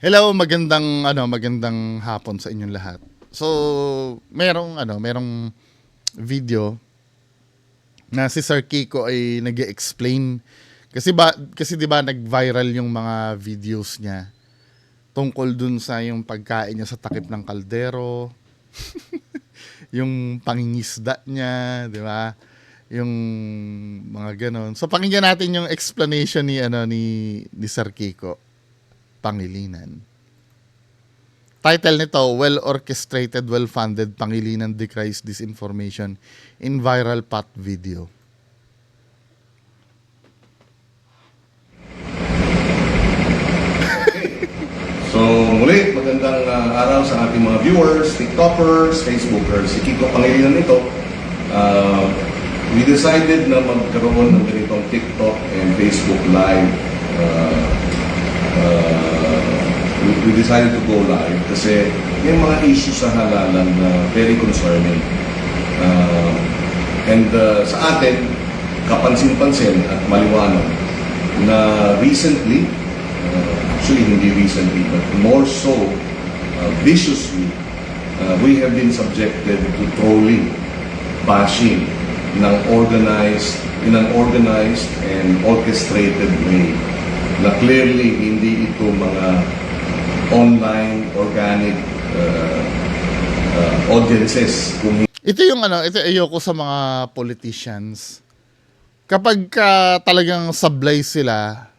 Hello, magandang hapon sa inyong lahat. So, merong video na si Sir Kiko ay nag-explain kasi 'di ba nag-viral yung mga videos niya tungkol dun sa yung pagkain niya sa takip ng kaldero, yung pangingisda niya, 'di ba? Yung mga ganon. So pakinggan natin yung explanation ni Sir Kiko Pangilinan. Title nito, Well-Orchestrated, Well-Funded Pangilinan Decries Disinformation in Viral Pot Video. So muli, magandang araw sa ating mga viewers, TikTokers, Facebookers. Si Kiko Pangilinan ito. We decided na magkaroon ng ganitong TikTok and Facebook live. We decided to go live kasi may mga issues sa halalan na very concerning. Sa atin, kapansin-pansin at maliwanag na recently, actually hindi recently, but more so, viciously, we have been subjected to trolling, bashing, in an organized and orchestrated way na clearly hindi ito mga online, organic audiences. Ito ayoko sa mga politicians. Kapag talagang sablay sila,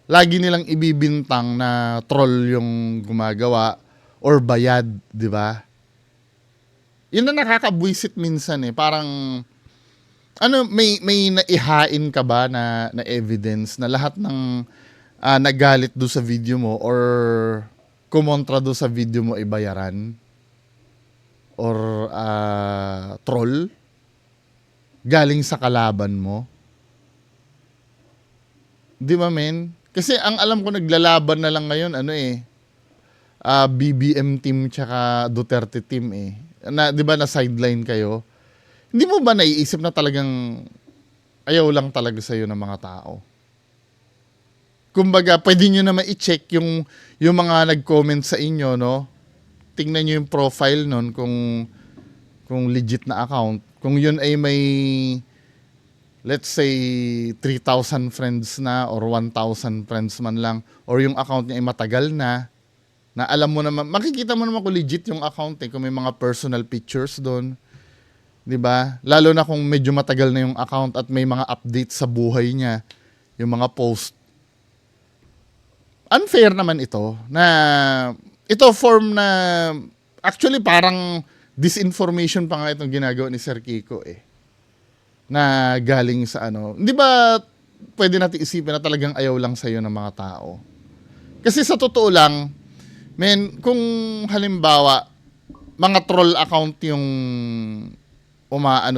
lagi nilang ibibintang na troll yung gumagawa or bayad, di ba? Yun na nakakabwisit minsan eh. Parang, may naihain ka ba na evidence na lahat ng nagalit do sa video mo or kumontra do sa video mo ay bayaran? Or troll? Galing sa kalaban mo? Di ba men? Kasi ang alam ko naglalaban na lang ngayon, BBM team tsaka Duterte team eh. Di ba na sideline kayo? Hindi mo ba naiisip na talagang ayaw lang talaga sa'yo ng mga tao? Kumbaga, pwede nyo naman i-check yung mga nag-comment sa inyo, no? Tingnan nyo yung profile nun kung legit na account. Kung yun ay may, let's say, 3,000 friends na or 1,000 friends man lang, or yung account niya ay matagal na alam mo naman, makikita mo naman kung legit yung account eh, kung may mga personal pictures doon. 'Di ba? Lalo na kung medyo matagal na yung account at may mga updates sa buhay niya, yung mga post. Unfair naman ito na ito form na actually parang disinformation pa nga itong ginagawa ni Sir Kiko eh. Na galing sa Hindi ba pwede natin isipin na talagang ayaw lang sa'yo ng mga tao? Kasi sa totoo lang, kung halimbawa, mga troll account yung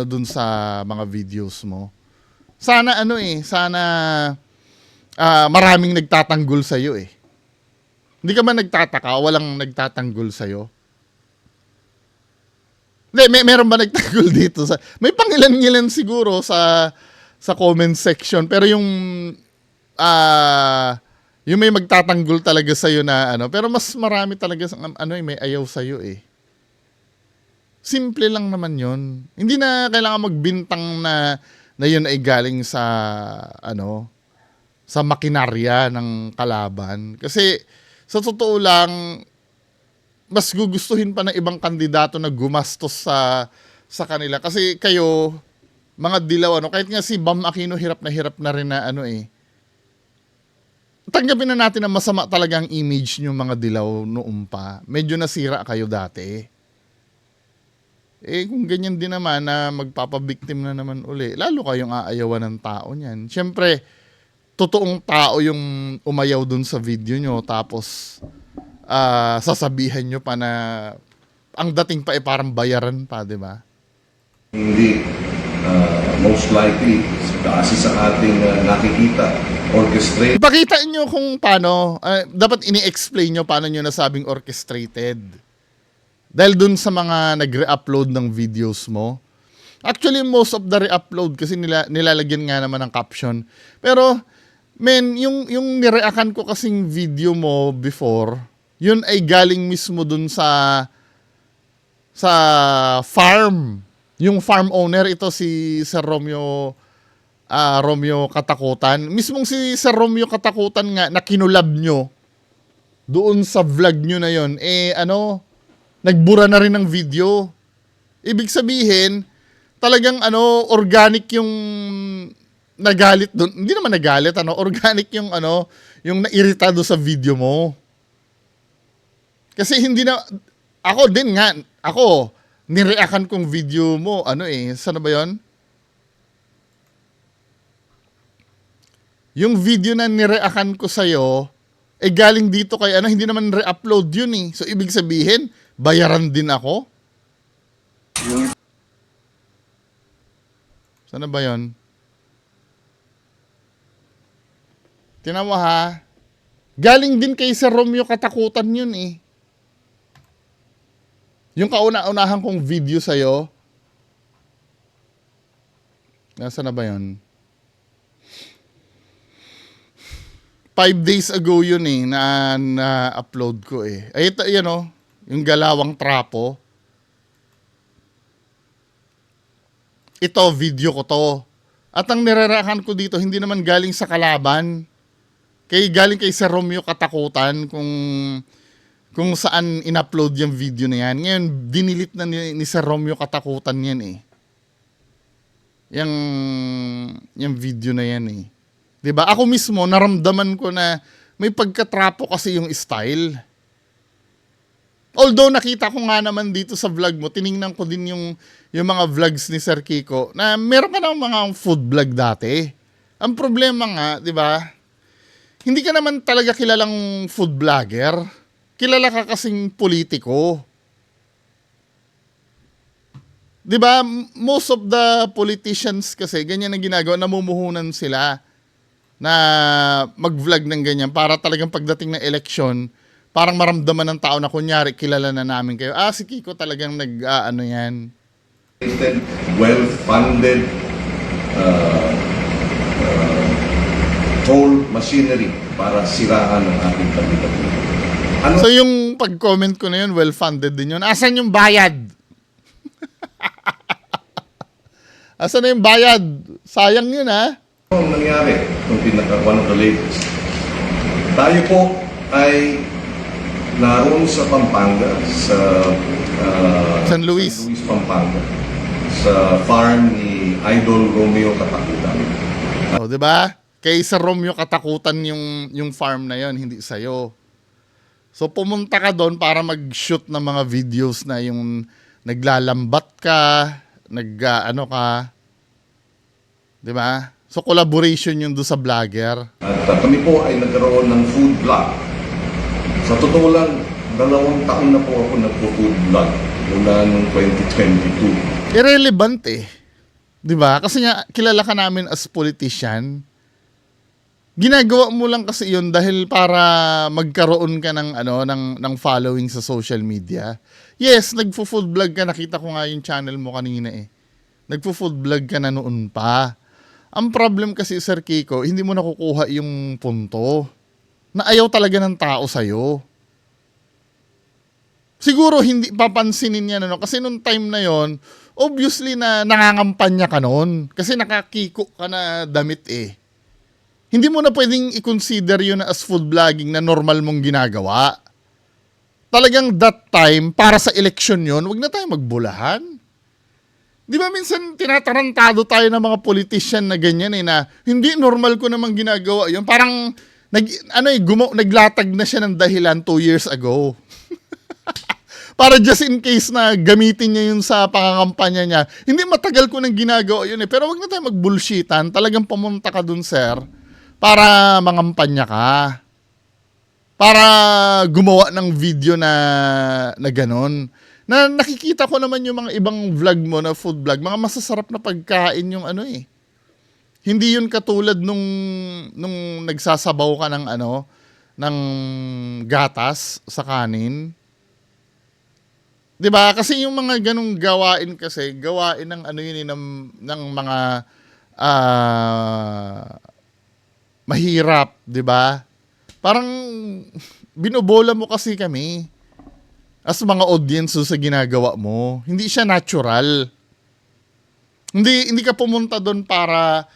dun sa mga videos mo. Sana maraming nagtatanggol sa iyo eh. Hindi ka man nagtataka, walang nagtatanggol sa iyo. Meron ba nagtanggol dito may pangilan-ngilan siguro sa comment section, pero yung may magtatanggol talaga sa iyo na pero mas marami talaga may ayaw sa iyo eh. Simple lang naman yon. Hindi na kailangan magbintang na yun ay galing sa sa makinarya ng kalaban. Kasi sa totoo lang, mas gugustuhin pa ng ibang kandidato na gumastos sa kanila. Kasi kayo, mga dilaw, kahit nga si Bam Aquino hirap na rin na tanggapin na natin na masama talaga ang image nyo mga dilaw noong pa. Medyo nasira kayo dati. Kung ganyan din naman na magpapabiktim na naman uli, lalo kayong aayawan ng tao niyan. Siyempre, totoong tao yung umayaw dun sa video nyo, tapos sasabihan nyo pa na ang dating pa parang bayaran pa, di ba? Hindi. Most likely, kasi sa ating nakikita, orchestrated. Ipakita nyo kung paano, dapat ini-explain nyo paano nyo nasabing orchestrated. Dahil dun sa mga nag-re-upload ng videos mo. Actually, most of the re-upload kasi nilalagyan nga naman ng caption. Pero Men, yung nireakan ko kasing video mo before, yun ay galing mismo dun sa farm. Yung farm owner, ito si Sir Romeo, Romeo Katakutan. Mismong si Sir Romeo Katakutan nga, na kinulab nyo doon sa vlog nyo na yon, nagbura na rin ng video. Ibig sabihin, talagang organic yung nagalit doon. Hindi naman nagalit, organic yung yung nairitado sa video mo. Kasi hindi na, ako din nga, nireakan kong video mo, saan na ba yon? Yung video na nireakan ko sa'yo, galing dito kay hindi naman re-upload yun eh. So, ibig sabihin, bayaran din ako? Saan na ba yun? Tinan mo ha. Galing din kay Sir Romeo Katakutan yun eh. Yung kauna-unahan kong video sa'yo. Nasaan na ba yun? 5 days ago yun eh, na-upload ko eh. Ay, ito, yung galawang trapo. Ito, video ko to. At ang nirarakan ko dito, hindi naman galing sa kalaban. Galing kay Sir Romeo Katakutan kung saan in-upload yung video na yan. Ngayon, dinilit na ni Sir Romeo Katakutan yan eh. Yung video na yan eh. 'Di ba? Ako mismo naramdaman ko na may pagkatrapo kasi yung style. Although nakita ko nga naman dito sa vlog mo, tiningnan ko din yung mga vlogs ni Sir Kiko na meron ka ng mga food vlog dati. Ang problema nga, 'di ba? Hindi ka naman talaga kilalang food vlogger. Kilala ka kasing politiko. 'Di ba? Most of the politicians kasi ganyan ang ginagawa, namumuhunan sila na mag-vlog ng ganyan para talagang pagdating ng eleksyon, parang maramdaman ng tao na kunyari kilala na namin kayo. Si Kiko talagang yan. Well-funded troll machinery para siraan ang ating kandidatura. So yung pag-comment ko na yun, well-funded din yun. Asan yung bayad? Asan na yung bayad? Sayang yun ha. Ano ang nangyari nung one of the latest? Tayo po ay naroon sa Pampanga, sa San Luis, Pampanga, sa farm ni Idol Romeo Katakutan. Oh, 'di ba? Kay Sir Romeo Katakutan yung farm na yon, hindi sa'yo. So pumunta ka doon para mag-shoot ng mga videos na yung naglalambat ka, ka, 'di ba? So, collaboration yun doon sa vlogger. At kami po ay nagkaroon ng food vlog. Sa totoo lang, 2 taon na po ako nagpo-food vlog mula noong 2022. Irrelevant eh. 'Di ba? Kasi nga, kilala ka namin as politician. Ginagawa mo lang kasi yun dahil para magkaroon ka ng following sa social media. Yes, nagpo-food vlog ka. Nakita ko nga yung channel mo kanina eh. Nagpo-food vlog ka na noon pa. Ang problem kasi, Sir Kiko, hindi mo nakukuha yung punto na ayaw talaga ng tao sa'yo. Siguro hindi papansinin niya kasi nung time na yon, obviously na nangangampanya ka noon kasi nakakiko ka na damit eh. Hindi mo na pwedeng i-consider yun as food vlogging na normal mong ginagawa. Talagang that time, para sa election yon, wag na tayo magbulahan. Di ba minsan tinatarantado tayo ng mga politician na ganyan na hindi normal ko namang ginagawa yun. Parang naglatag na siya ng dahilan 2 years ago. Para just in case na gamitin niya yun sa pangangampanya niya. Hindi, matagal ko nang ginagawa yun Pero wag na tayo magbullshitan. Talagang pumunta ka dun, sir, para mangampanya ka. Para gumawa ng video na ganon. Na nakikita ko naman yung mga ibang vlog mo na food vlog, mga masasarap na pagkain yung Hindi yun katulad nung nagsasabaw ka ng gatas sa kanin. 'Di ba? Kasi yung mga ganung gawain kasi, gawain ng ng mga mahirap, 'di ba? Parang binobola mo kasi kami as mga audience sa ginagawa mo. Hindi siya natural. Hindi ka pumunta doon para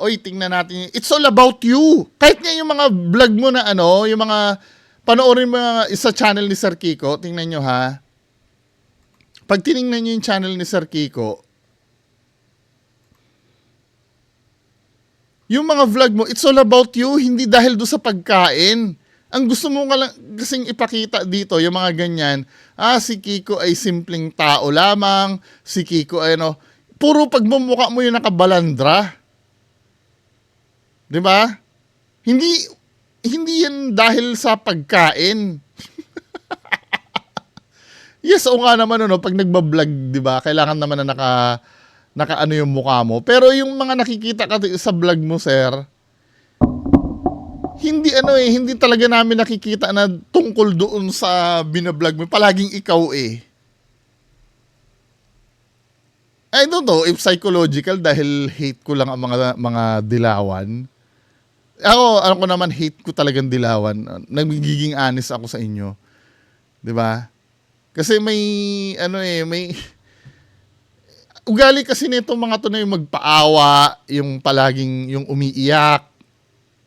oy, tingnan natin. It's all about you. Kahit nga yung mga vlog mo na ano, yung mga panoorin mo yung isa channel ni Sir Kiko, tingnan nyo ha. Pag tiningnan nyo yung channel ni Sir Kiko, yung mga vlog mo, it's all about you, hindi dahil do sa pagkain. Ang gusto mo nga lang kasing ipakita dito, yung mga ganyan, si Kiko ay simpleng tao lamang, si Kiko ay ano, puro pagmumukha mo yung nakabalandra. 'Di ba? Hindi yan dahil sa pagkain. Yes, o nga naman ano, pag nagba-vlog, 'di ba? Kailangan naman na naka ano yung mukha mo. Pero yung mga nakikita ka sa vlog mo, sir, hindi talaga namin nakikita na tungkol doon sa binablog mo. Palaging ikaw eh. I don't know if psychological dahil hate ko lang ang mga dilawan. Ako ko naman hate ko talagang dilawan. Nagiging honest ako sa inyo. 'Di ba? Kasi may ugali kasi nito mga to na yung magpaawa, yung palaging yung umiiyak,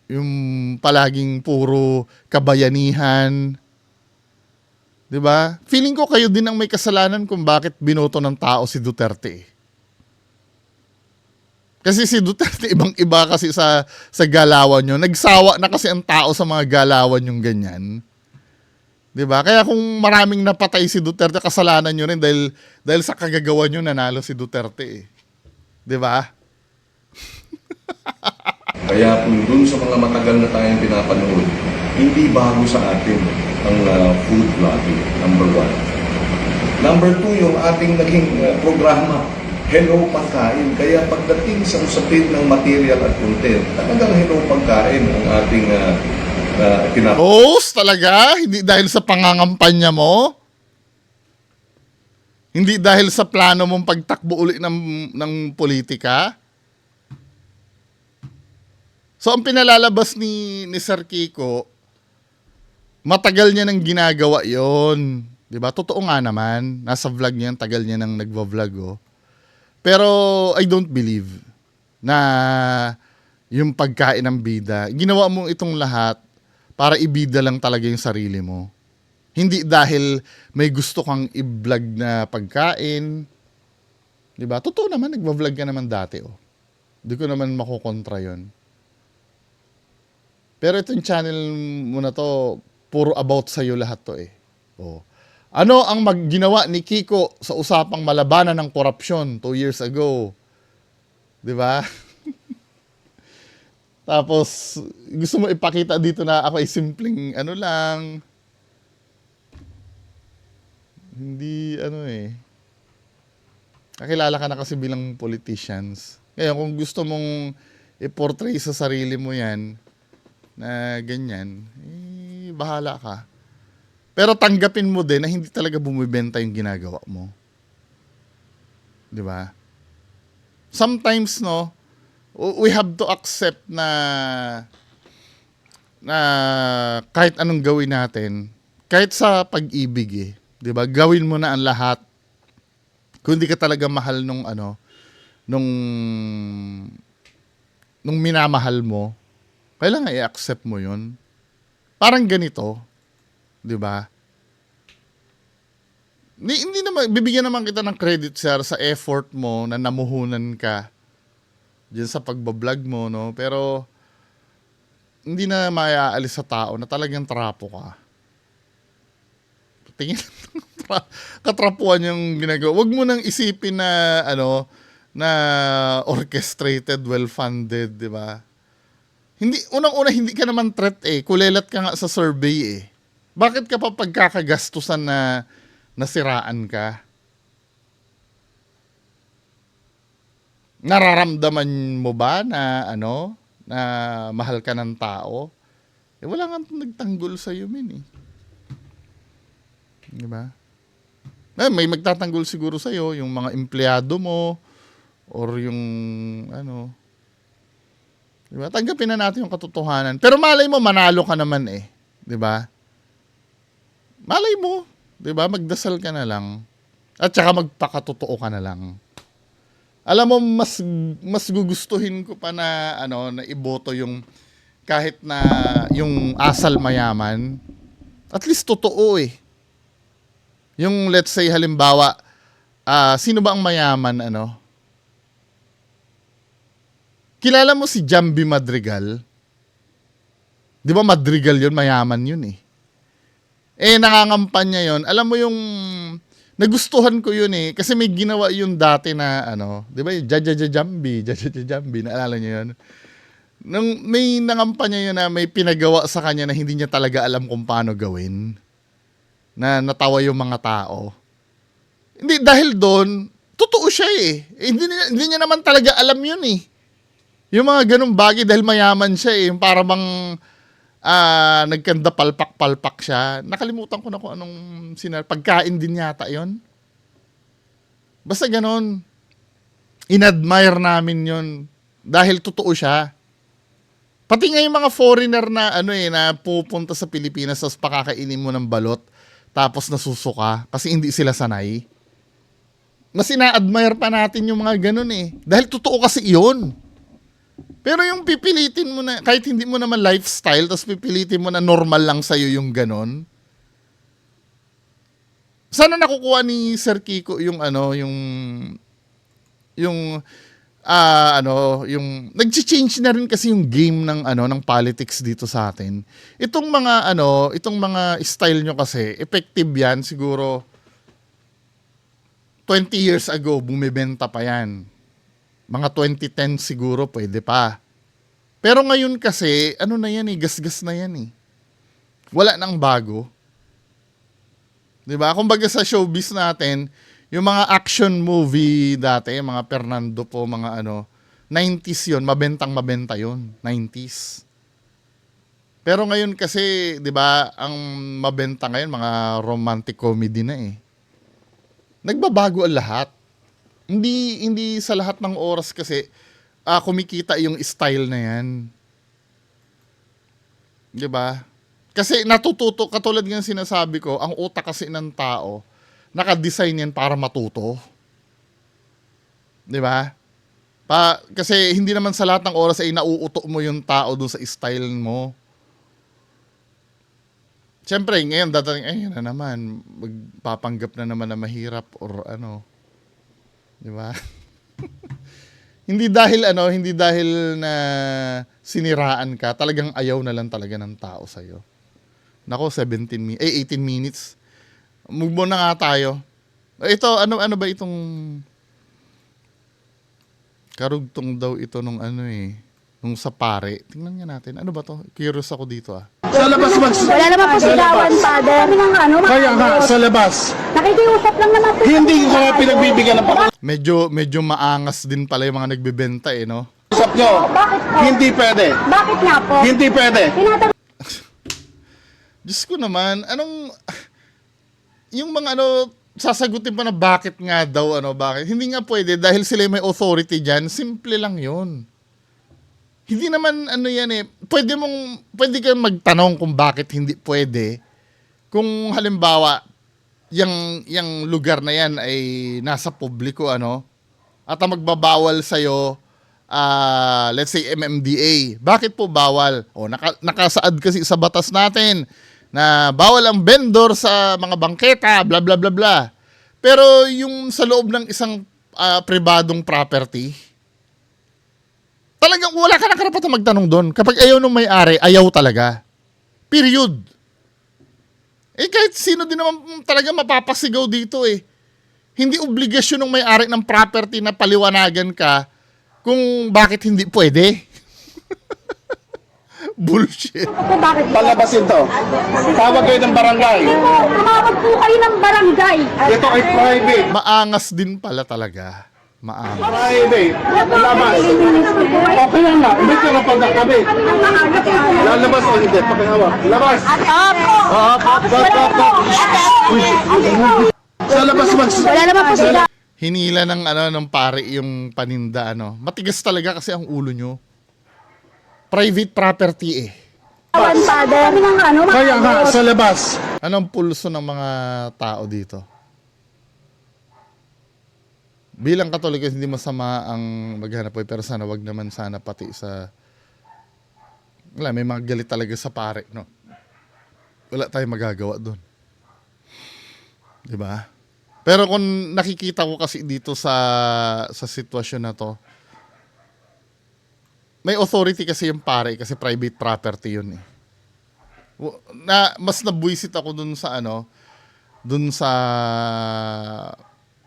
yung palaging puro kabayanihan. 'Di ba? Feeling ko kayo din ang may kasalanan kung bakit binoto ng tao si Duterte. Kasi si Duterte ibang-iba kasi sa galawan nyo. Nagsawa na kasi ang tao sa mga galawan yung ganyan. 'Di ba? Kaya kung maraming napatay si Duterte, kasalanan nyo rin dahil sa kagagawa nyo nanalo si Duterte eh. 'Di ba? Kaya po dun sa mga matagal na tayong pinapanood, hindi bago sa atin ang food vlogging, number 1. Number 2, yung ating naging programa, Hello Pagkain. Kaya pagdating sa usapin ng material at content, talagang Hello Pagkain ang ating Host talaga? Hindi dahil sa pangangampanya mo? Hindi dahil sa plano mong pagtakbo uli ng politika? So, ang pinalalabas ni Sir Kiko, matagal niya nang ginagawa yon, 'di ba? Totoo nga naman, nasa vlog niya, tagal niya nang nagvo-vlog oh. Pero I don't believe na yung pagkain ng bida, ginawa mo itong lahat para ibida lang talaga yung sarili mo. Hindi dahil may gusto kang i-vlog na pagkain. 'Di ba? Totoo naman, nagvo-vlog ka naman dati oh. Hindi ko naman makokontra yon. Pero itong channel mo na to, puro about sa'yo lahat to eh. Oh. Ano ang ginawa ni Kiko sa usapang malabanan ng korupsyon 2 years ago? 'Di ba? Tapos, gusto mo ipakita dito na ako ay simpleng ano lang. Hindi kakilala ka na kasi bilang politicians. Kaya kung gusto mong i-portray sa sarili mo yan, na ganyan, bahala ka. Pero tanggapin mo din na hindi talaga bumibenta yung ginagawa mo. 'Di ba? Sometimes we have to accept na kahit anong gawin natin, kahit sa pag-ibig 'di ba? Gawin mo na ang lahat. Kung hindi ka talaga mahal nung minamahal mo, kailangan i-accept mo 'yun. Parang ganito, 'di ba? Hindi naman bibigyan naman kita ng credit, sir, sa effort mo na namuhunan ka diyan sa pagbablog mo, no? Pero hindi na maiaalis sa tao na talagang trapo ka. Tingin katrapuan yung ginagawa. Huwag mo nang isipin na na orchestrated, well-funded, 'di ba? Hindi, unang-una, hindi ka naman threat eh. Kulelat ka nga sa survey eh. Bakit ka pa pagkakagastusan na nasiraan ka? Nararamdaman mo ba na na mahal ka ng tao? Wala nga nagtanggol sa iyo, min eh. Di ba? May magtatanggol siguro sa iyo, yung mga empleyado mo or yung Diba? Tanggapin na natin yung katotohanan. Pero malay mo, manalo ka naman eh. Diba? Malay mo. Diba? Magdasal ka na lang. At saka magpakatotoo ka na lang. Alam mo, mas gugustuhin ko pa na, na iboto yung kahit na yung asal mayaman. At least totoo eh. Yung let's say halimbawa, sino ba ang mayaman, Kilala mo si Jambi Madrigal? Di ba Madrigal yun? Mayaman yun eh. Nangangampanya yun. Alam mo yung, nagustuhan ko yun eh. Kasi may ginawa yun dati na, di ba yung Jambi, naalala niyo yun? Nung may nangampanya yun na may pinagawa sa kanya na hindi niya talaga alam kung paano gawin. Na natawa yung mga tao. Hindi, dahil doon, totoo siya eh. Hindi niya naman talaga alam yun eh. Yung mga ganung bagay dahil mayaman siya eh. Yung para bang nagkanda palpak-palpak siya. Nakalimutan ko na kung anong pagkain din yata yon. Basta ganon. In-admire namin yon dahil totoo siya. Pati nga yung mga foreigner na na pupunta sa Pilipinas tapos pakakainin mo ng balot tapos nasusuka kasi hindi sila sanay. Mas ina-admire pa natin yung mga ganon eh. Dahil totoo kasi iyon. Pero yung pipilitin mo na, kahit hindi mo naman lifestyle, tapos pipilitin mo na normal lang sa'yo yung ganon. Sana nakukuha ni Sir Kiko yung nag-change na rin kasi yung game ng politics dito sa atin. Itong mga style nyo kasi, effective yan siguro 20 years ago, bumibenta pa yan. Mga 2010 siguro, pwede pa. Pero ngayon kasi, na yan eh, gasgas na yan eh. Wala nang bago. Diba? Kumbaga sa showbiz natin, yung mga action movie dati, mga Fernando po, mga 90s yun, mabenta yun, 90s. Pero ngayon kasi, diba, ang mabenta ngayon, mga romantic comedy na eh. Nagbabago ang lahat. Hindi sa lahat ng oras kasi kumikita yung style na yan. 'Di ba? Kasi natututo, katulad ng sinasabi ko, ang utak kasi ng tao, naka-design yan para matuto. 'Di ba? Kasi hindi naman sa lahat ng oras ay nauuto mo yung tao doon sa style mo. Siyempre, ngayon dadating, na naman, magpapanggap na naman na mahirap or Di ba? Hindi dahil na siniraan ka, talagang ayaw na lang talaga ng tao sa'yo. Nako, 18 minutes. Move on na nga tayo. Ito, ano ba itong karugtong daw ito nung nung sa pare. Tingnan nga natin. Ano ba to? Curious ako dito Sa labas Wala naman po sigawan, Father. Kami ng Kaya nga, sa labas. Nakikiusap lang naman po. Hindi ko nga pinagbibigyan ng pakiusap Medyo maangas din pala yung mga nagbebenta no? nyo. Bakit po? Hindi pwede. Bakit nga po? Hindi pwede. Tinatanong Diyos ko naman, yung mga sasagutin pa na bakit nga daw, bakit? Hindi nga pwede dahil sila may authority dyan. Simple lang yun. Hindi naman yan eh. Pwede kang magtanong kung bakit hindi pwede. Kung halimbawa, yung lugar na yan ay nasa publiko, at ang magbabawal sa'yo, let's say MMDA. Bakit po bawal? Nakasaad kasi sa batas natin na bawal ang vendor sa mga bangketa, bla bla bla bla. Pero yung sa loob ng isang pribadong property, talagang wala ka na karapatan magtanong doon. Kapag ayaw nung may-ari, ayaw talaga. Period. Kahit sino din naman talaga mapapasigaw dito eh. Hindi obligasyon ng may-ari ng property na paliwanagan ka kung bakit hindi pwede. Bullshit. po bakit po. Palabasin to. Tawag kayo ng barangay. Tumawag po kayo ng barangay. Ito ay private. Maangas din pala talaga. Maangas. Private. Labas. Okay lang na. Hindi ko na pagkakabit. Lalabas o hindi. Pakihawak. Labas. Sa labas Wala naman po sigawan. Hinila ng pare yung paninda Matigas talaga kasi ang ulo nyo. private property eh. Father. Kami ng ano, Kaya nga, sa labas. Anong pulso ng mga tao dito? Bilang Katoliko, hindi masama ang maghanap buhay, pero sana wag naman sana pati sa... Wala, may mga galit talaga sa pare, no? Wala tayong magagawa doon. Diba? Pero kung nakikita ko kasi dito sa sitwasyon na to, may authority kasi yung pare kasi private property yun eh. Mas nabwisit ako dun sa dun sa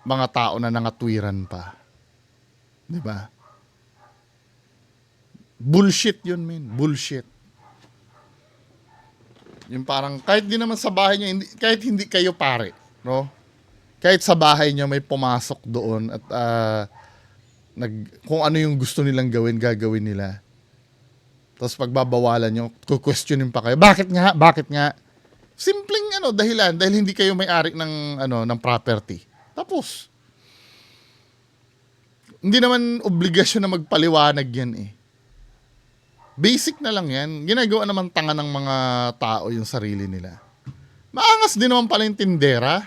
mga tao na nangatwiran pa. 'Di ba? Bullshit yun, men. Bullshit. Yung parang kahit di naman sa bahay niyo, kahit hindi kayo pare, no? Kahit sa bahay niyo may pumasok doon at kung ano yung gusto nilang gawin, gagawin nila. Tapos pagbabawalan nyo, kukwestiyonin pa kayo. Bakit nga? Bakit nga? Simpleng dahilan. Dahil hindi kayo may-ari ng property. Tapos. Hindi naman obligasyon na magpaliwanag yan eh. Basic na lang yan. Ginagawa naman tanga ng mga tao yung sarili nila. Maangas din naman pala yung tindera.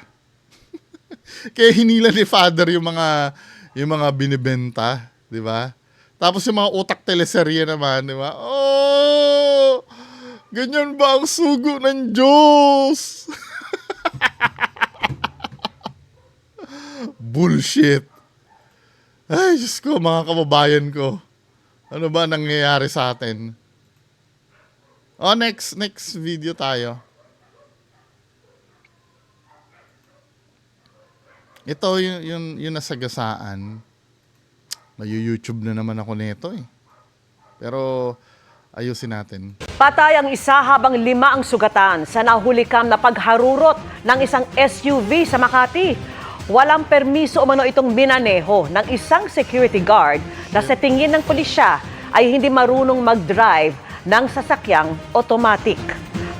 Kaya hinila ni Father yung mga binibenta. Di ba? Tapos yung mga utak teleserye naman, di ba? Oh! Ganyan ba ang sugo ng Diyos? Bullshit. Ay, Diyos ko, mga kababayan ko. Ano ba nangyayari sa atin? Oh, next video tayo. Ito yung nasagasaan. Mayu-YouTube na naman ako nito eh. Pero ayusin natin. Patay ang isa habang 5 ang sugatan sa nahulikam na pagharurot ng isang SUV sa Makati. Walang permiso umano itong minaneho ng isang security guard na sa tingin ng pulisya ay hindi marunong mag-drive ng sasakyang automatic.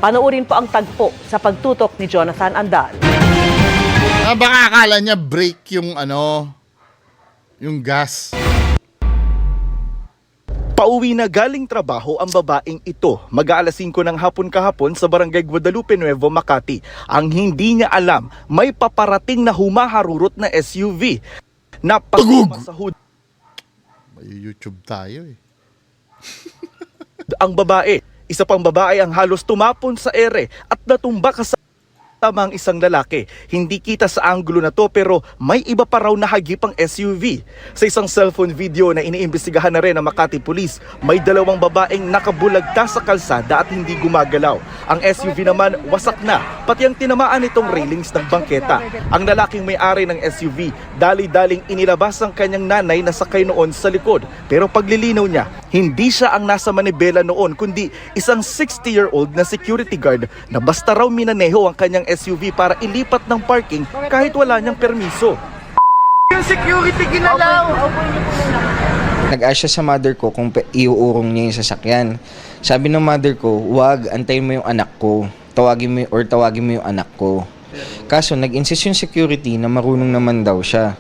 Panoorin po ang tagpo sa pagtutok ni Jonathan Andal. Baka akala niya brake yung yung gas. Pauwi na galing trabaho ang babaeng ito mag-aalas 5 ng hapon kahapon sa Barangay Guadalupe Nuevo, Makati. Ang hindi niya alam, may paparating na humaharurot na SUV na pagmasahod Mayu-YouTube tayo eh. ang babae. Isa pang babae ang halos tumapon sa ere at natumba kasama ang isang lalaki. Hindi kita sa anggulo na to pero may iba pa raw na hagip ang SUV. Sa isang cellphone video na iniimbestigahan na rin ng Makati Police, may 2 babaeng nakabulagta sa kalsada at hindi gumagalaw. Ang SUV naman wasak na, pati ang tinamaan nitong railings ng bangketa. Ang lalaking may-ari ng SUV, dali-daling inilabas ang kanyang nanay na sakay noon sa likod. Pero paglilinaw niya, hindi siya ang nasa manibela noon kundi isang 60-year-old na security guard na basta raw minaneho ang kanyang SUV para ilipat ng parking kahit wala niyang permiso. Yung security ginalaw! Nag-ask siya sa mother ko kung iuurong niya yung sasakyan. Sabi ng mother ko, wag, antayin mo yung anak ko. Tawagin mo yung anak ko. Kaso nag-insist yung security na marunong naman daw siya.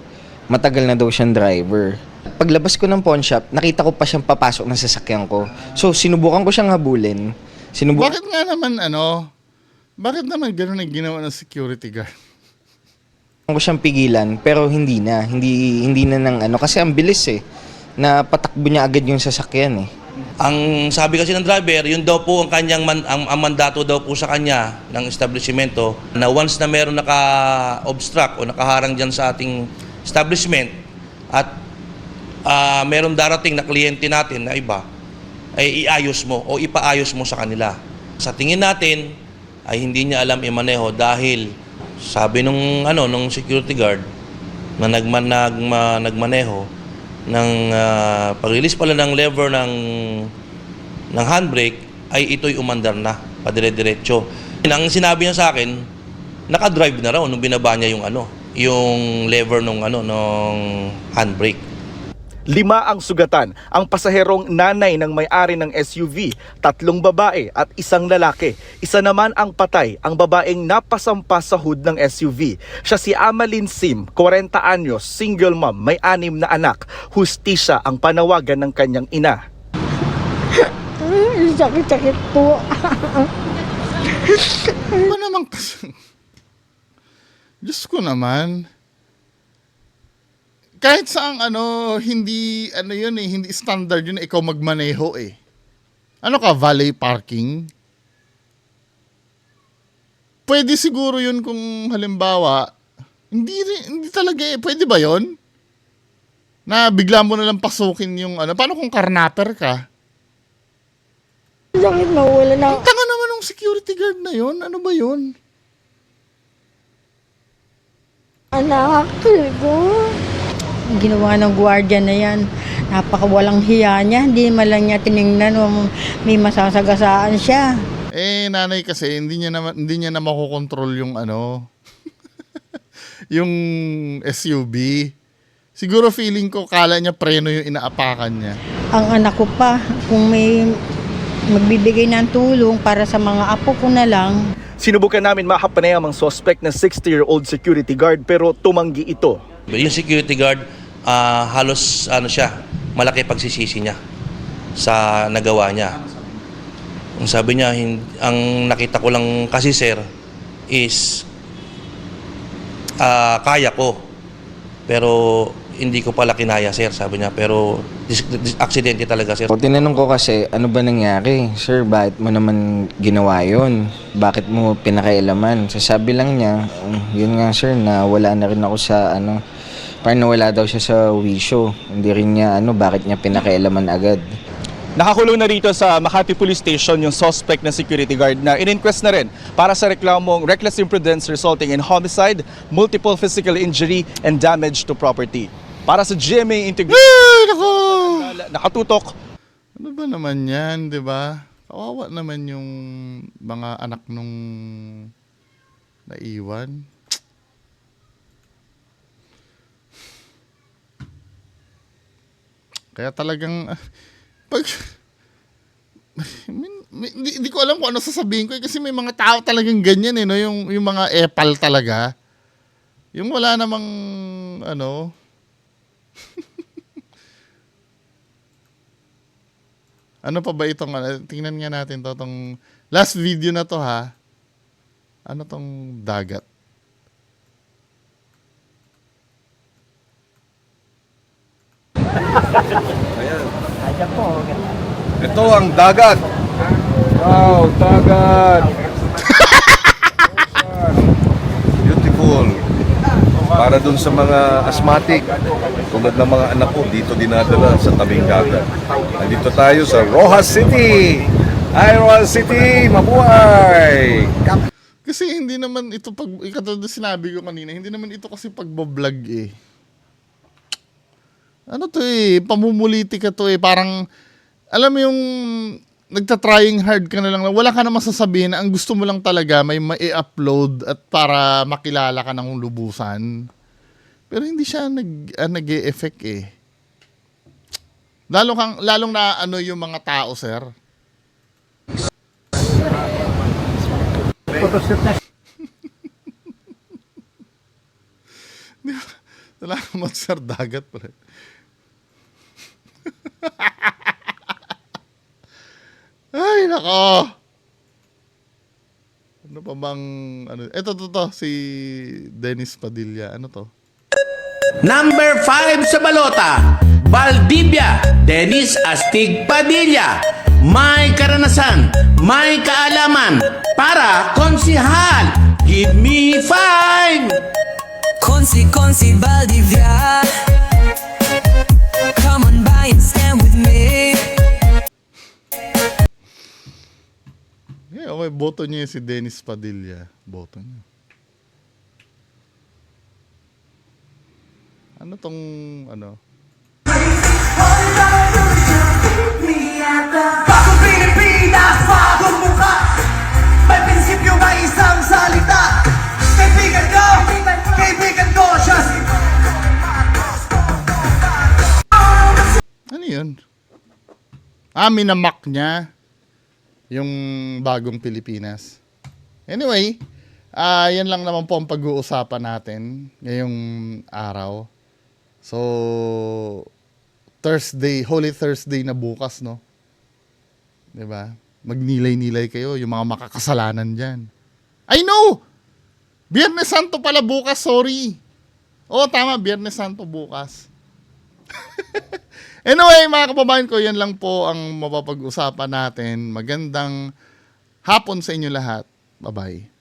Matagal na daw siyang driver. Paglabas ko ng pawn shop, nakita ko pa siyang papasok ng sasakyan ko. So sinubukan ko siyang habulin. Bakit nga naman bakit naman gano'n ang ginawa ng security guard? ko siyang pigilan pero hindi na ng kasi ang bilis na patakbo niya agad yung sasakyan Ang sabi kasi ng driver, yun daw po ang kanyang ang mandato daw po sa kanya ng establishmento na once na meron naka-obstruct o nakaharang diyan sa ating establishment at meron darating na kliyente natin na iba ay iayos mo o ipaayos mo sa kanila. Sa tingin natin ay hindi niya alam imaneho dahil sabi nung security guard na nagmaneho ng pag-release pala ng lever ng handbrake ay ito'y umandar na padire-diretso. Ang sinabi niya sa akin, naka-drive na raw nung binaba niya yung lever nung handbrake. 5 ang sugatan, ang pasaherong nanay ng may-ari ng SUV, 3 babae at 1 lalaki. Isa naman ang patay, ang babaeng napasampa sa hood ng SUV. Siya si Amalin Sim, 40 anyos, single mom, may 6 na anak. Hustisya ang panawagan ng kanyang ina. Sakit-sakit po. Ano ba naman kasi? Diyos ko naman. Kahit saang hindi, yun eh, hindi standard yun, ikaw magmaneho eh. Ano ka, valet parking? Pwede siguro yun kung halimbawa, hindi talaga eh. Pwede ba yun? Na bigla mo na lang pasukin yung paano kung karnaper ka? Sakit na wala na. Ang tanga naman ng security guard na yun. Ano ba yun? Anak, ko. Ginawa ng gwardiya na yan. Napakawalang hiya niya. Hindi man lang niya tiningnan kung may masasagasaan siya. Eh, nanay kasi, hindi niya na makokontrol yung yung SUV. Siguro feeling ko, kala niya preno yung inaapakan niya. Ang anak ko pa, kung may magbibigay ng tulong para sa mga apo ko na lang. Sinubukan namin makapanayam ang suspect na 60-year-old security guard pero tumanggi ito. Yung security guard, halos malaki pagsisisi niya sa nagawa niya. Ang sabi niya, ang nakita ko lang kasi sir is kaya ko. Pero hindi ko pala kinaya sir, sabi niya. Pero aksidente talaga sir. O tinanong ko kasi, ano ba nangyari? Sir, bakit mo naman ginawa yun? Bakit mo pinakailaman? Sasabi lang niya, yun nga sir, na wala na rin ako sa parang nawala daw siya sa wisyo. Hindi rin niya, bakit niya pinakailaman agad. Nakakulong na rito sa Makati Police Station yung suspect na security guard na in-inquest na rin para sa reklamong reckless imprudence resulting in homicide, multiple physical injury, and damage to property. Para sa GMA Integrated, Nako! nakatutok. Ano ba naman yan, di ba? Kawawa naman yung mga anak nung naiwan. Kaya talagang pag hindi ko alam kung ano sasabihin ko kasi may mga tao talagang ganyan no, yung mga epal talaga. Yung wala namang ano pa ba itong tingnan nga natin tong last video na to ha. Ano tong dagat? Ito ang dagat. Wow, dagat. Beautiful. Para dun sa mga asthmatic, tulad ng mga anak ko, dito dinadala sa tabing dagat. Nandito tayo sa Rojas City. Hi, Rojas City! Mabuhay! Kasi hindi naman ito katulad sinabi ko kanina, hindi naman ito kasi pagbo-vlog eh. Ano to eh, pamumulitika to eh, parang alam mo yung nagta-trying hard ka na lang, wala ka na masasabihin, ang gusto mo lang talaga may ma-upload at para makilala ka ng lubusan. Pero hindi siya nag-e-effect eh. Lalong na yung mga tao, sir. Salamat, sir, dagat pa rin. Ay, nako. Ano pa bang Ito si Dennis Padilla. Ano to? Number 5 sa balota, Valdivia, Dennis Astig Padilla. May karanasan, may kaalaman para konsihal. Give me 5. Konsi Valdivia. Come on by and stand with me. Okay, boto niya si Dennis Padilla. Boto niya. Ano tong Bagong Pilipinas, bagong mukha. May prinsipyo na isang salita. Kaibigan ko siya si Ano yun? Minamak niya yung bagong Pilipinas. Anyway, yan lang naman po ang pag-uusapan natin ngayong araw. So, Thursday, Holy Thursday na bukas, no? 'Di ba? Magnilay-nilay kayo, yung mga makakasalanan dyan. I know! Biyernes Santo pala bukas, sorry. Oo, tama, Biyernes Santo bukas. Anyway, mga kababayan ko, yan lang po ang mapapag-usapan natin. Magandang hapon sa inyo lahat. Bye-bye.